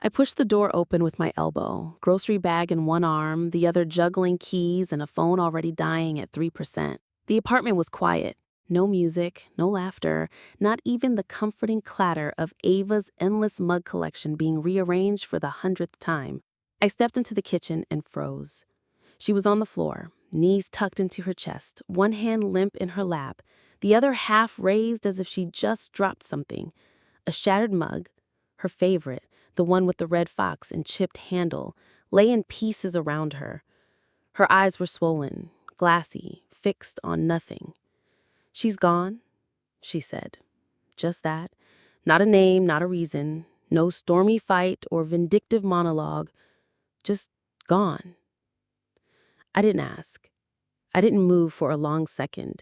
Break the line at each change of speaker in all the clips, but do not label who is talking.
I pushed the door open with my elbow, grocery bag in one arm, the other juggling keys and a phone already dying at 3%. The apartment was quiet. No music, no laughter, not even the comforting clatter of Ava's endless mug collection being rearranged for the 100th time. I stepped into the kitchen and froze. She was on the floor, knees tucked into her chest, one hand limp in her lap, the other half raised as if she'd just dropped something. A shattered mug, her favorite, the one with the red fox and chipped handle, lay in pieces around her. Her eyes were swollen, glassy, fixed on nothing. "She's gone," she said. Just that. Not a name, not a reason. No stormy fight or vindictive monologue. Just gone. I didn't ask. I didn't move for a long second.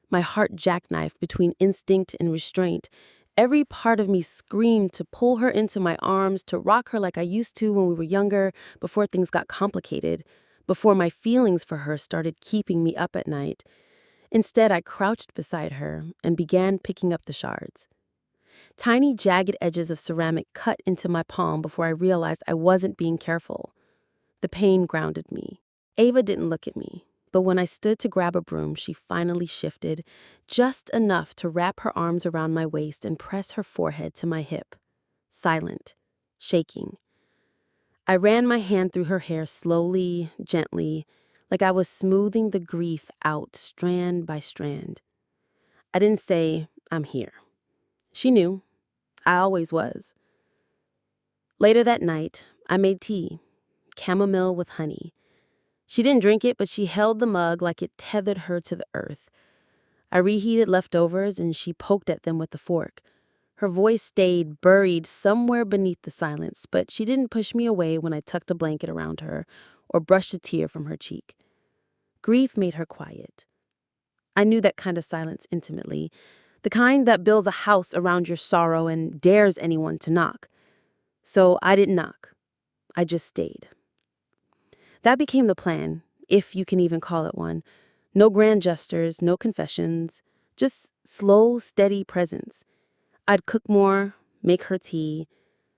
My heart jackknifed between instinct and restraint. Every part of me screamed to pull her into my arms, to rock her like I used to when we were younger, before things got complicated, before my feelings for her started keeping me up at night. Instead, I crouched beside her and began picking up the shards. Tiny, jagged edges of ceramic cut into my palm before I realized I wasn't being careful. The pain grounded me. Ava didn't look at me, but when I stood to grab a broom, she finally shifted, just enough to wrap her arms around my waist and press her forehead to my hip. Silent, shaking. I ran my hand through her hair slowly, gently, like I was smoothing the grief out strand by strand. I didn't say, "I'm here." She knew. I always was. Later that night, I made tea, chamomile with honey. She didn't drink it, but she held the mug like it tethered her to the earth. I reheated leftovers, and she poked at them with a fork. Her voice stayed buried somewhere beneath the silence, but she didn't push me away when I tucked a blanket around her or brushed a tear from her cheek. Grief made her quiet. I knew that kind of silence intimately, the kind that builds a house around your sorrow and dares anyone to knock. So I didn't knock. I just stayed. That became the plan, if you can even call it one. No grand gestures, no confessions, just slow, steady presence. I'd cook more, make her tea,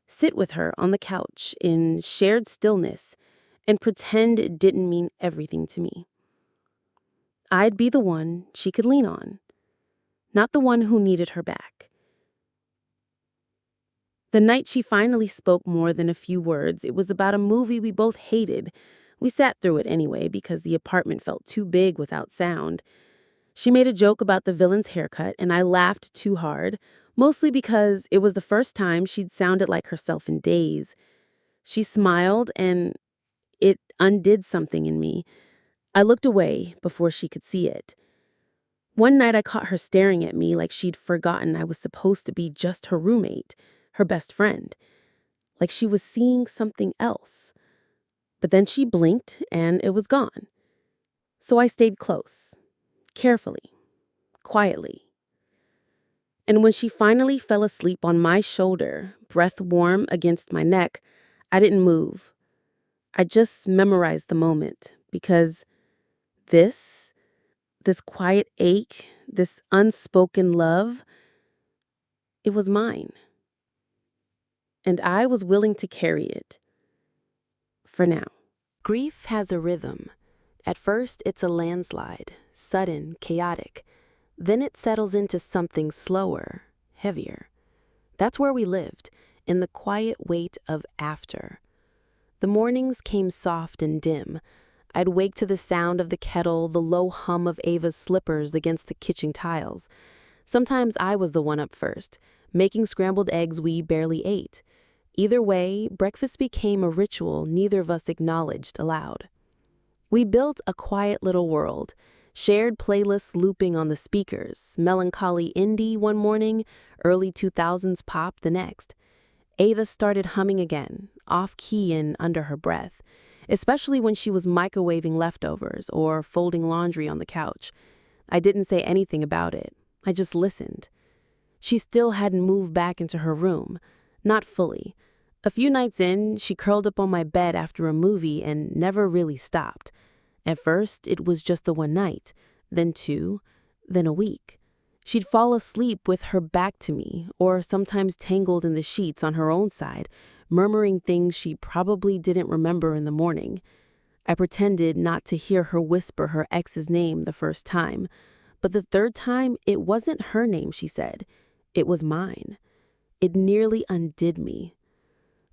sit with her on the couch in shared stillness, and pretend it didn't mean everything to me. I'd be the one she could lean on, not the one who needed her back. The night she finally spoke more than a few words, it was about a movie we both hated. We sat through it anyway because the apartment felt too big without sound. She made a joke about the villain's haircut, and I laughed too hard, mostly because it was the first time she'd sounded like herself in days. She smiled, and it undid something in me. I looked away before she could see it. One night I caught her staring at me like she'd forgotten I was supposed to be just her roommate, her best friend, like she was seeing something else. But then she blinked and it was gone. So I stayed close, carefully, quietly. And when she finally fell asleep on my shoulder, breath warm against my neck, I didn't move. I just memorized the moment because this quiet ache, this unspoken love, it was mine. And I was willing to carry it. For now. Grief has a rhythm. At first, it's a landslide, sudden, chaotic. Then it settles into something slower, heavier. That's where we lived, in the quiet weight of after. The mornings came soft and dim. I'd wake to the sound of the kettle, the low hum of Ava's slippers against the kitchen tiles. Sometimes I was the one up first, making scrambled eggs we barely ate. Either way, breakfast became a ritual neither of us acknowledged aloud. We built a quiet little world, shared playlists looping on the speakers, melancholy indie one morning, early 2000s pop the next. Ava started humming again, off-key and under her breath, especially when she was microwaving leftovers or folding laundry on the couch. I didn't say anything about it. I just listened. She still hadn't moved back into her room. Not fully. A few nights in, she curled up on my bed after a movie and never really stopped. At first, it was just the one night, then two, then a week. She'd fall asleep with her back to me, or sometimes tangled in the sheets on her own side, murmuring things she probably didn't remember in the morning. I pretended not to hear her whisper her ex's name the first time, but the third time, it wasn't her name, she said. It was mine. It nearly undid me.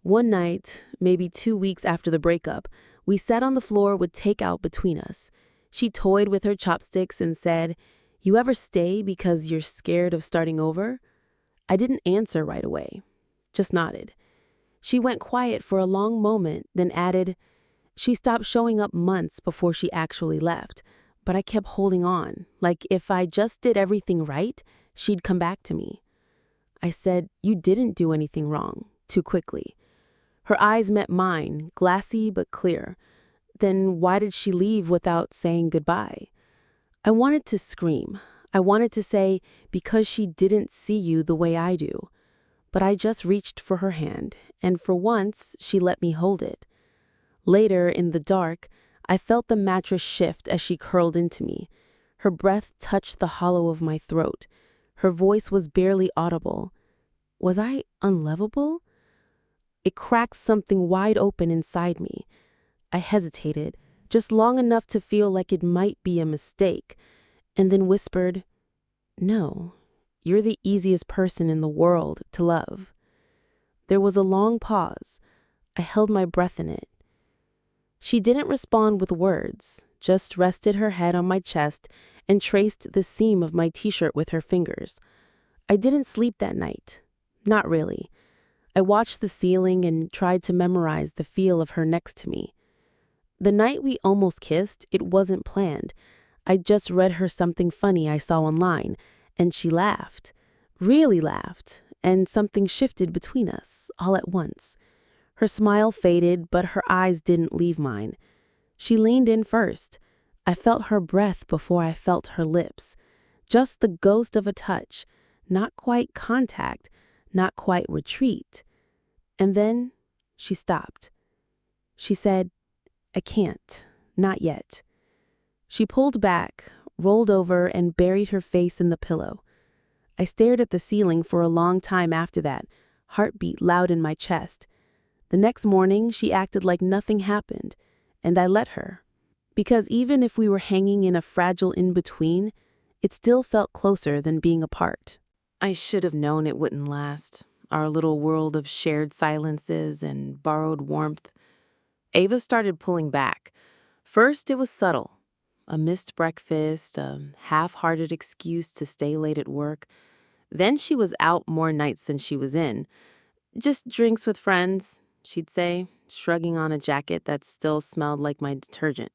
One night, maybe 2 weeks after the breakup, we sat on the floor with takeout between us. She toyed with her chopsticks and said, "You ever stay because you're scared of starting over?" I didn't answer right away, just nodded. She went quiet for a long moment, then added, "She stopped showing up months before she actually left, but I kept holding on, like if I just did everything right, she'd come back to me." I said, "You didn't do anything wrong," too quickly. Her eyes met mine, glassy but clear. Then why did she leave without saying goodbye? I wanted to scream. I wanted to say, because she didn't see you the way I do. But I just reached for her hand, and for once, she let me hold it. Later, in the dark, I felt the mattress shift as she curled into me. Her breath touched the hollow of my throat. Her voice was barely audible. Was I unlovable? It cracked something wide open inside me. I hesitated, just long enough to feel like it might be a mistake, and then whispered, "No, you're the easiest person in the world to love." There was a long pause. I held my breath in it. She didn't respond with words, just rested her head on my chest and traced the seam of my t-shirt with her fingers. I didn't sleep that night. Not really. I watched the ceiling and tried to memorize the feel of her next to me. The night we almost kissed, it wasn't planned. I just read her something funny I saw online, and she laughed. Really laughed, and something shifted between us, all at once. Her smile faded, but her eyes didn't leave mine. She leaned in first. I felt her breath before I felt her lips. Just the ghost of a touch, not quite contact, not quite retreat. And then she stopped. She said, "I can't, not yet." She pulled back, rolled over, and buried her face in the pillow. I stared at the ceiling for a long time after that, heartbeat loud in my chest. The next morning, she acted like nothing happened, and I let her. Because even if we were hanging in a fragile in-between, it still felt closer than being apart. I should have known it wouldn't last, our little world of shared silences and borrowed warmth. Ava started pulling back. First, it was subtle. A missed breakfast, a half-hearted excuse to stay late at work. Then she was out more nights than she was in. "Just drinks with friends," she'd say, shrugging on a jacket that still smelled like my detergent.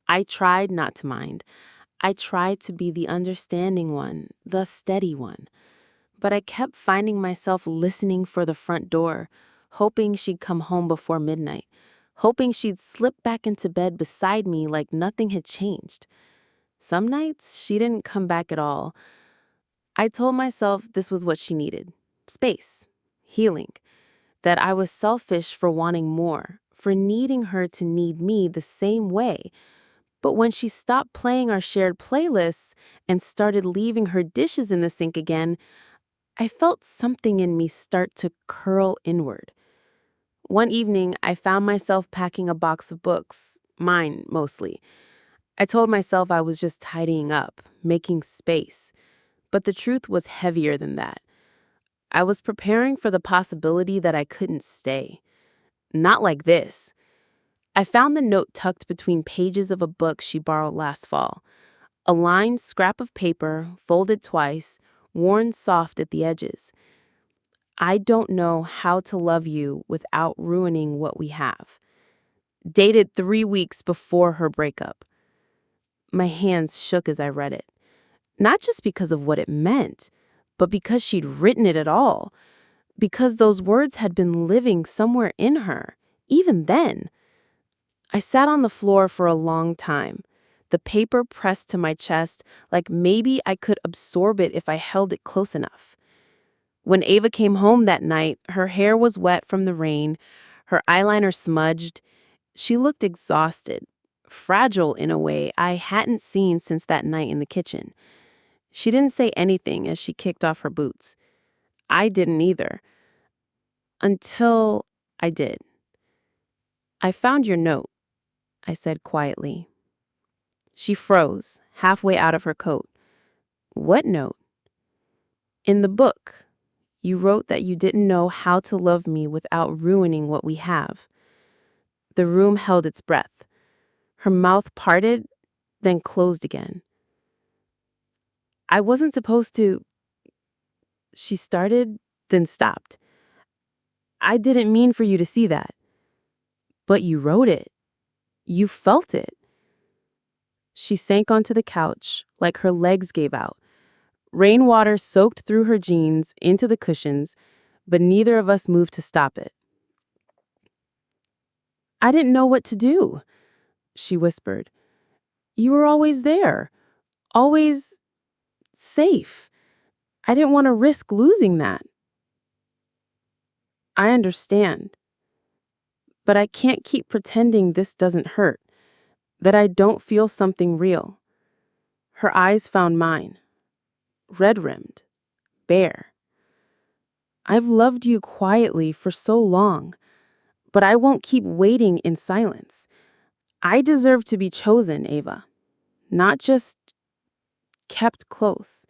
I tried not to mind. I tried to be the understanding one, the steady one. But I kept finding myself listening for the front door, hoping she'd come home before midnight, hoping she'd slip back into bed beside me like nothing had changed. Some nights, she didn't come back at all. I told myself this was what she needed: space, healing, that I was selfish for wanting more, for needing her to need me the same way. But when she stopped playing our shared playlists and started leaving her dishes in the sink again, I felt something in me start to curl inward. One evening, I found myself packing a box of books, mine mostly. I told myself I was just tidying up, making space. But the truth was heavier than that. I was preparing for the possibility that I couldn't stay. Not like this. I found the note tucked between pages of a book she borrowed last fall. A lined scrap of paper, folded twice, worn soft at the edges. "I don't know how to love you without ruining what we have." Dated 3 weeks before her breakup. My hands shook as I read it. Not just because of what it meant, but because she'd written it at all. Because those words had been living somewhere in her, even then. I sat on the floor for a long time, the paper pressed to my chest like maybe I could absorb it if I held it close enough. When Ava came home that night, her hair was wet from the rain, her eyeliner smudged. She looked exhausted, fragile in a way I hadn't seen since that night in the kitchen. She didn't say anything as she kicked off her boots. I didn't either. Until I did. I found your note, I said quietly. She froze, halfway out of her coat. What note? In the book, you wrote that you didn't know how to love me without ruining what we have. The room held its breath. Her mouth parted, then closed again. I wasn't supposed to. She started, then stopped. I didn't mean for you to see that. But you wrote it. You felt it. She sank onto the couch like her legs gave out. Rainwater soaked through her jeans into the cushions, but neither of us moved to stop it. I didn't know what to do, she whispered. You were always there, always safe. I didn't want to risk losing that. I understand, but I can't keep pretending this doesn't hurt, that I don't feel something real. Her eyes found mine, red-rimmed, bare. I've loved you quietly for so long, but I won't keep waiting in silence. I deserve to be chosen, Ava, not just kept close.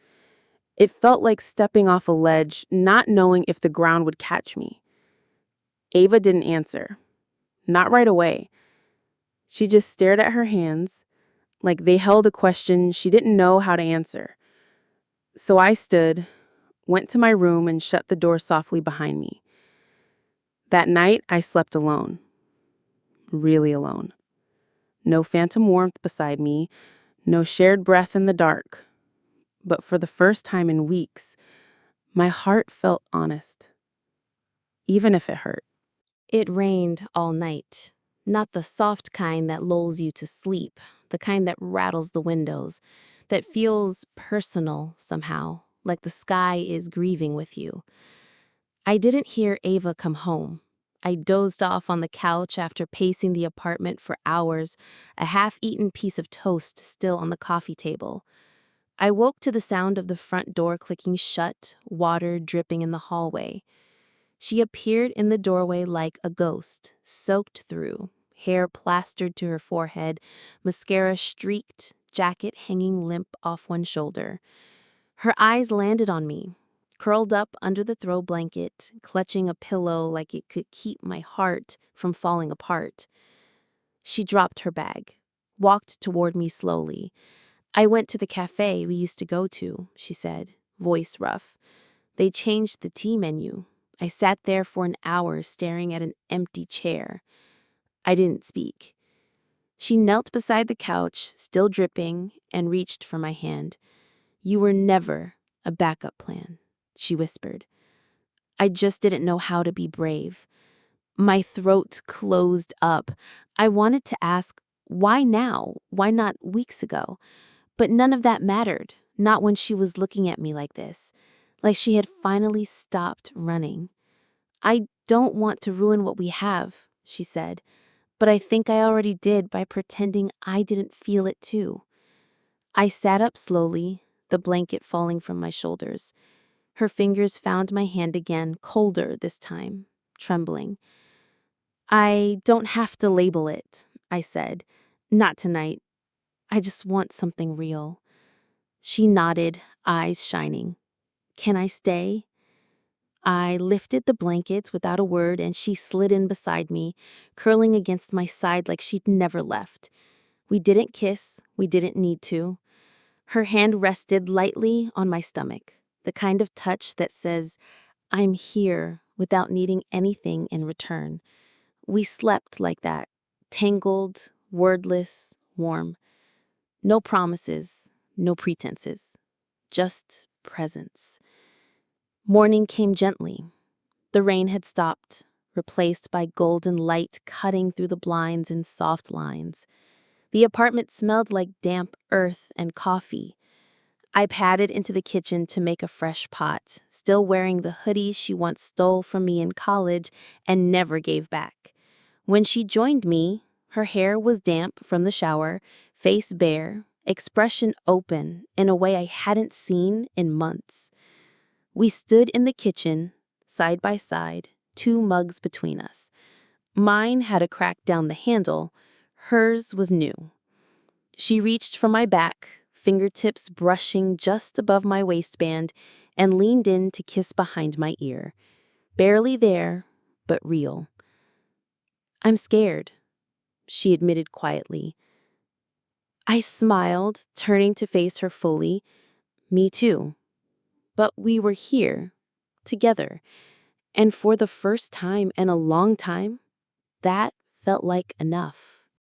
It felt like stepping off a ledge, not knowing if the ground would catch me. Ava didn't answer. Not right away. She just stared at her hands, like they held a question she didn't know how to answer. So I stood, went to my room, and shut the door softly behind me. That night, I slept alone. Really alone. No phantom warmth beside me, no shared breath in the dark. But for the first time in weeks, my heart felt honest, even if it hurt. It rained all night. Not the soft kind that lulls you to sleep, the kind that rattles the windows, that feels personal somehow, like the sky is grieving with you. I didn't hear Ava come home. I dozed off on the couch after pacing the apartment for hours, a half-eaten piece of toast still on the coffee table. I woke to the sound of the front door clicking shut, water dripping in the hallway. She appeared in the doorway like a ghost, soaked through, hair plastered to her forehead, mascara streaked, jacket hanging limp off one shoulder. Her eyes landed on me, curled up under the throw blanket, clutching a pillow like it could keep my heart from falling apart. She dropped her bag, walked toward me slowly. I went to the cafe we used to go to, she said, voice rough. They changed the tea menu. I sat there for an hour staring at an empty chair. I didn't speak. She knelt beside the couch, still dripping, and reached for my hand. You were never a backup plan, she whispered. I just didn't know how to be brave. My throat closed up. I wanted to ask, why now? Why not weeks ago? But none of that mattered, not when she was looking at me like this, like she had finally stopped running. I don't want to ruin what we have, she said, but I think I already did by pretending I didn't feel it too. I sat up slowly, the blanket falling from my shoulders. Her fingers found my hand again, colder this time, trembling. I don't have to label it, I said. Not tonight. I just want something real. She nodded, eyes shining. Can I stay? I lifted the blankets without a word and she slid in beside me, curling against my side like she'd never left. We didn't kiss, we didn't need to. Her hand rested lightly on my stomach, the kind of touch that says, I'm here without needing anything in return. We slept like that, tangled, wordless, warm. No promises, no pretenses, just presence. Morning came gently. The rain had stopped, replaced by golden light cutting through the blinds in soft lines. The apartment smelled like damp earth and coffee. I padded into the kitchen to make a fresh pot, still wearing the hoodie she once stole from me in college and never gave back. When she joined me, her hair was damp from the shower, face bare, expression open in a way I hadn't seen in months. We stood in the kitchen, side by side, 2 mugs between us. Mine had a crack down the handle, hers was new. She reached for my back, fingertips brushing just above my waistband, and leaned in to kiss behind my ear. Barely there, but real. "I'm scared," she admitted quietly. I smiled, turning to face her fully. Me too. But we were here, together, and for the first time in a long time, that felt like enough.